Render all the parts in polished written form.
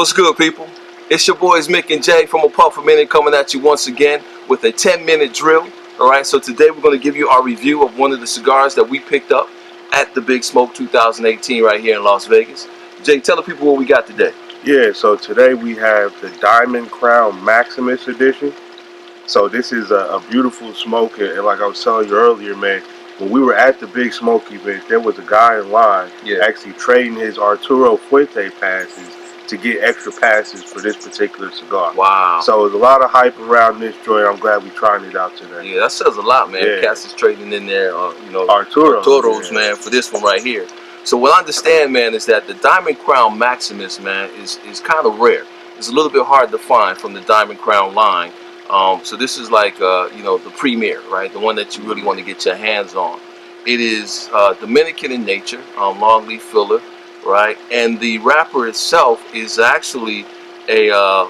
What's good, people? It's your boys Mick and Jay from A Puff a Minute coming at you once again with a 10-minute drill. Alright, so today we're going to give you our review of one of the cigars that we picked up at the Big Smoke 2018 right here in Las Vegas. Jay, tell the people what we got today. Yeah, so today we have the Diamond Crown Maximus edition. So this is a beautiful smoke, and like I was telling you earlier, man, when we were at the Big Smoke event, there was a guy in line actually trading his Arturo Fuente passes to get extra passes for this particular cigar. Wow. So there's a lot of hype around this joint. I'm glad we're trying it out today. Yeah, that says a lot, man. Yeah. Cats is trading in there, Arturos, man, for this one right here. So what I understand, man, is that the Diamond Crown Maximus, man, is kind of rare. It's a little bit hard to find from the Diamond Crown line. So this is like, the premier, right? The one that you really want to get your hands on. It is Dominican in nature, longleaf filler, right? And the wrapper itself is actually a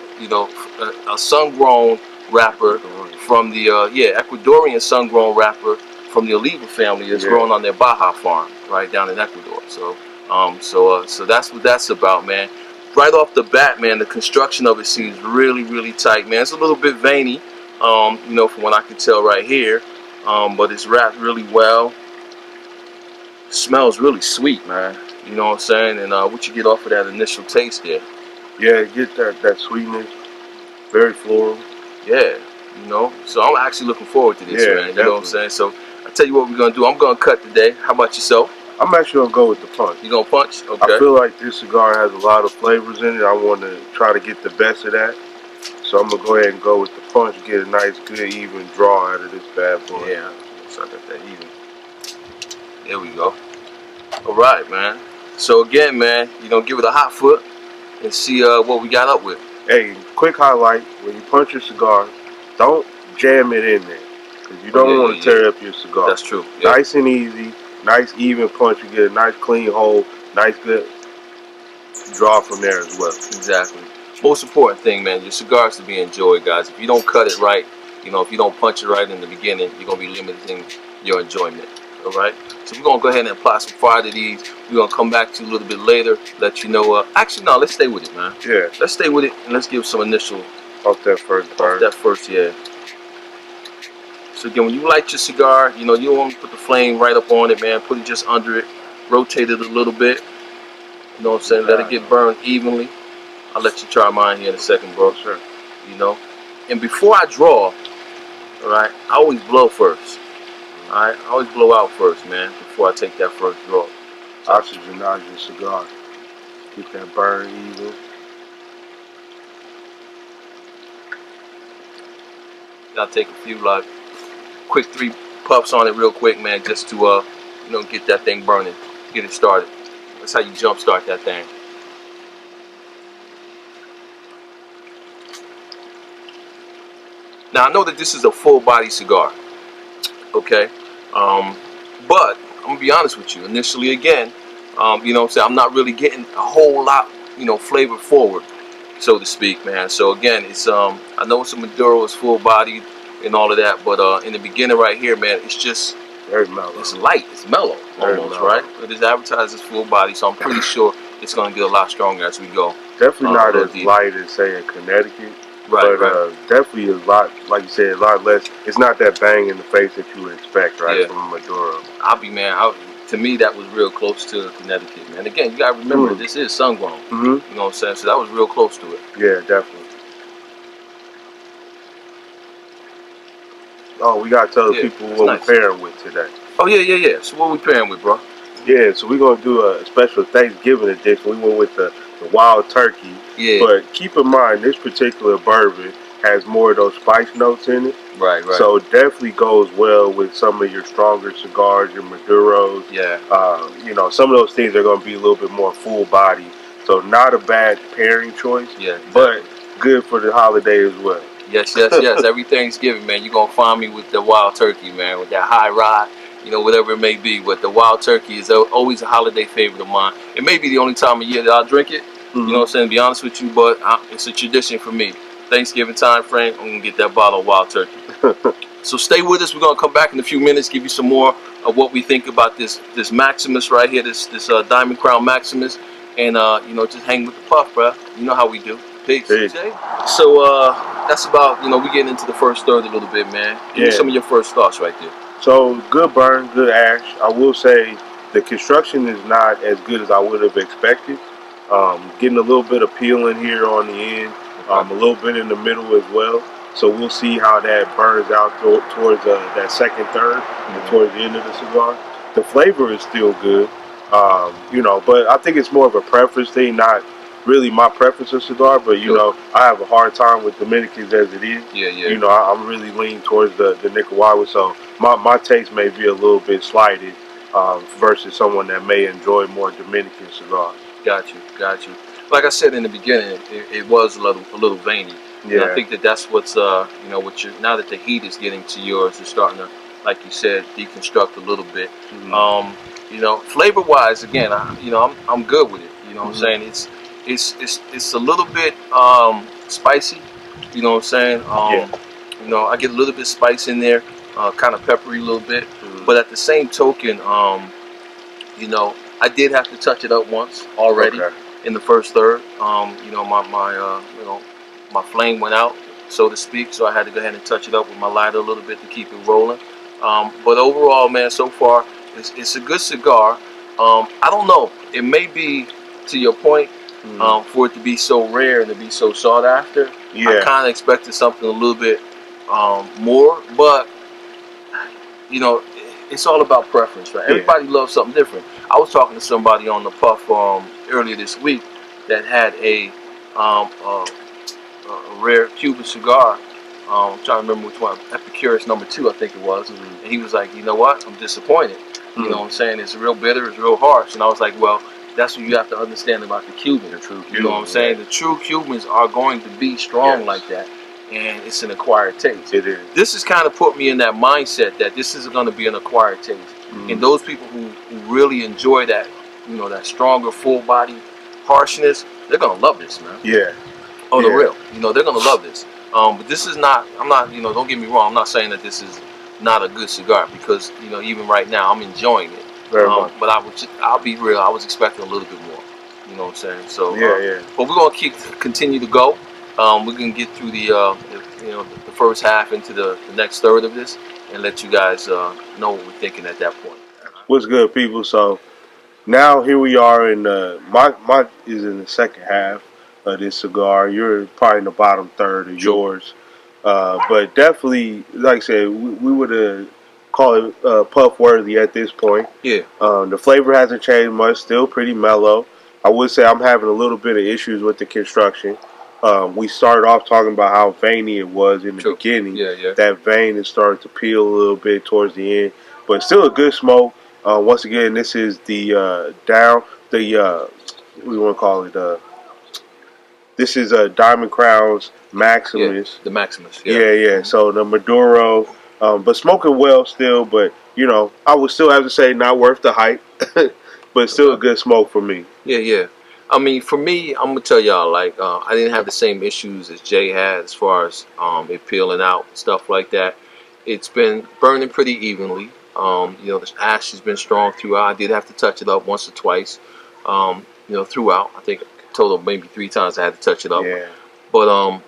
sun-grown wrapper from the Ecuadorian sun-grown wrapper from the Oliva family that's grown on their Baja farm, right down in Ecuador. So that's what that's about, man. Right off the bat, man, the construction of it seems really, really tight, man. It's a little bit veiny, from what I can tell right here, but it's wrapped really well. It smells really sweet, man. You know what I'm saying? And what you get off of that initial taste there? Yeah, get that sweetness, very floral. Yeah, So I'm actually looking forward to this, man. Definitely. You know what I'm saying? So I tell you what we're gonna do. I'm gonna cut today. How about yourself? I'm actually going to go with the punch. You gonna punch? Okay. I feel like this cigar has a lot of flavors in it. I want to try to get the best of that. So I'm going to go ahead and go with the punch, get a nice, good, even draw out of this bad boy. Yeah, so I got that even. There we go. All right, man. So again, man, give it a hot foot and see what we got up with. Hey, quick highlight, when you punch your cigar, don't jam it in there. Because you don't want to tear up your cigar. That's true. Yeah. Nice and easy. Nice even punch, you get a nice clean hole, nice good draw from there as well. Exactly. Most important thing, man, your cigar is to be enjoyed, guys. If you don't cut it right, if you don't punch it right in the beginning, you're going to be limiting your enjoyment. All right? So we're going to go ahead and apply some fire to these. We're going to come back to you a little bit later, let you know. Actually, no, let's stay with it, man. Yeah. Let's stay with it and let's give some initial. Off that first part. Off that first, yeah. So again, when you light your cigar, you don't want to put the flame right up on it, man. Put it just under it. Rotate it a little bit. You know what I'm saying? Let it get burned evenly. I'll let you try mine here in a second, bro. Sure. And before I draw, all right, I always blow first. All right, I always blow out first, man, before I take that first draw. Oxygenize your cigar. Get that burn even. I'll take a few, quick 3 puffs on it real quick, man, just to get that thing burning, get it started. That's how you jump start that thing. Now I know that this is a full body cigar, okay, but I'm gonna be honest with you. Initially, again, I'm not really getting a whole lot, flavor forward, so to speak, man. So again, it's I know it's a Maduro, it's full bodied and all of that, but in the beginning right here, man, it's just very mellow. It's light, it's mellow, almost, right? It is advertised as full body, so I'm pretty sure it's gonna get a lot stronger as we go. Definitely not as light as, say, in Connecticut. Right, but definitely a lot, like you said, a lot less. It's not that bang in the face that you would expect, right, from a Maduro. To me, that was real close to Connecticut, man. Again, you gotta remember, this is sun-grown. You know what I'm saying? So that was real close to it. Yeah, definitely. Oh, we gotta tell the people what we're pairing with today. Oh yeah. So what we pairing with, bro? Yeah, so we're gonna do a special Thanksgiving edition. We went with the wild turkey. Yeah. But keep in mind, this particular bourbon has more of those spice notes in it. Right. So it definitely goes well with some of your stronger cigars, your Maduros. Yeah. Some of those things are gonna be a little bit more full body. So not a bad pairing choice. Yeah. But good for the holiday as well. Yes. Every Thanksgiving, man, you're gonna find me with the wild turkey, man, with that high rye, whatever it may be. But the wild turkey is always a holiday favorite of mine. It may be the only time of year that I'll drink it. You know what I'm saying? To be honest with you, but it's a tradition for me. Thanksgiving time frame, I'm gonna get that bottle of wild turkey. So stay with us. We're gonna come back in a few minutes, give you some more of what we think about this Maximus right here, this Diamond Crown Maximus, and you know, just hang with the puff, bro. You know how we do. Peace. Peace. Jay? So that's about, you know, we getting into the first third a little bit, man. Give me some of your first thoughts right there. So good burn, good ash. I will say the construction is not as good as I would have expected. Getting a little bit of peel in here on the end, a little bit in the middle as well. So we'll see how that burns out towards that second third, and towards the end of the cigar. The flavor is still good, you know, but I think it's more of a preference thing, not really my preference of cigar. But you know, I have a hard time with Dominicans as it is. Yeah, yeah. You know, I'm really leaning towards the Nicaragua, so my taste may be a little bit slighted versus someone that may enjoy more Dominican cigars. Got you, got you. Like I said in the beginning, it was a little veiny. Yeah. And I think that's what's you know, what you, now that the heat is getting to yours, it's starting to, like you said, deconstruct a little bit. You know, flavor wise, again, you know, I'm good with it. You know what I'm saying? It's a little bit spicy. You know what I'm saying? You know, I get a little bit spice in there, kind of peppery a little bit. But at the same token, you know, I did have to touch it up once already in the first third. You know, you know, my flame went out, so to speak, so I had to go ahead and touch it up with my lighter a little bit to keep it rolling. But overall, man, so far it's a good cigar. I don't know, it may be, to your point, for it to be so rare and to be so sought after. I kind of expected something a little bit more, but you know, it's all about preference, right? Everybody loves something different. I was talking to somebody on the puff earlier this week that had a rare Cuban cigar. I'm trying to remember which one. Epicurus #2, I think it was. And he was like, you know what? I'm disappointed. You know what I'm saying? It's real bitter. It's real harsh. And I was like, well, that's what you have to understand about the Cuban. The true Cuban. You know what I'm saying? The true Cubans are going to be strong like that. And it's an acquired taste. It is. This has kind of put me in that mindset that this is going to be an acquired taste. And those people who really enjoy that, you know, that stronger full body harshness, they're going to love this, man. Yeah. On the real. You know, they're going to love this. But this is not, I'm not, you know, don't get me wrong, I'm not saying that this is not a good cigar, because, you know, even right now I'm enjoying it. Very much. But I'll be real, I was expecting a little bit more. You know what I'm saying? So but we're going to continue to go. We're going to get through the you know, the first half into the next third of this, and let you guys know what we're thinking at that point. What's good, people? So now here we are in my is in the second half of this cigar. You're probably in the bottom third of yours, but definitely, like I said, we would have called it puff worthy at this point. Yeah. The flavor hasn't changed much. Still pretty mellow. I would say I'm having a little bit of issues with the construction. We started off talking about how veiny it was in the beginning. That vein is starting to peel a little bit towards the end, but still a good smoke. Once again, this is the what do you want to call it? This is Diamond Crown's Maximus. The Maximus. So the Maduro, but smoking well still. But you know, I would still have to say not worth the hype, but still a good smoke for me. Yeah. I mean, for me, I'm gonna tell y'all, like, I didn't have the same issues as Jay had as far as it peeling out and stuff like that. It's been burning pretty evenly. You know, the ash has been strong throughout. I did have to touch it up once or twice. You know, throughout. I think total maybe 3 times I had to touch it up. But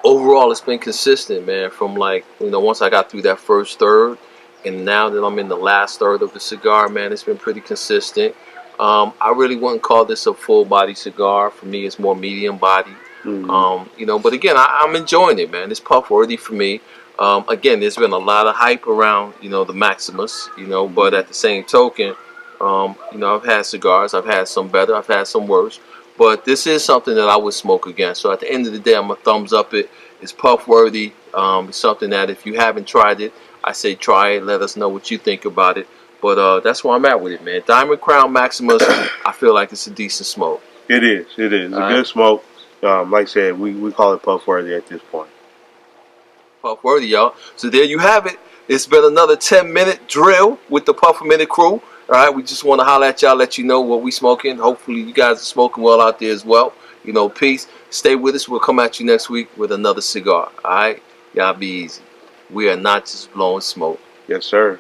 overall, it's been consistent, man. From, like, you know, once I got through that first third, and now that I'm in the last third of the cigar, man, it's been pretty consistent. I really wouldn't call this a full body cigar. For me, it's more medium body. You know, but again, I'm enjoying it, man. It's puff worthy for me. Again, there's been a lot of hype around, you know, the Maximus, you know, but at the same token, you know, I've had cigars, I've had some better, I've had some worse, but this is something that I would smoke again. So at the end of the day, I'm gonna thumbs up it. It's puff worthy. It's something that if you haven't tried it, I say try it. Let us know what you think about it. But that's where I'm at with it, man. Diamond Crown Maximus, I feel like it's a decent smoke. It is. It is. It's a good smoke. Like I said, we call it puff worthy at this point. Puff worthy, y'all. So there you have it. It's been another 10-minute drill with the Puff a Minute crew. All right, we just want to holler at y'all, let you know what we smoking. Hopefully you guys are smoking well out there as well. You know, peace. Stay with us. We'll come at you next week with another cigar. All right, y'all be easy. We are not just blowing smoke. Yes, sir.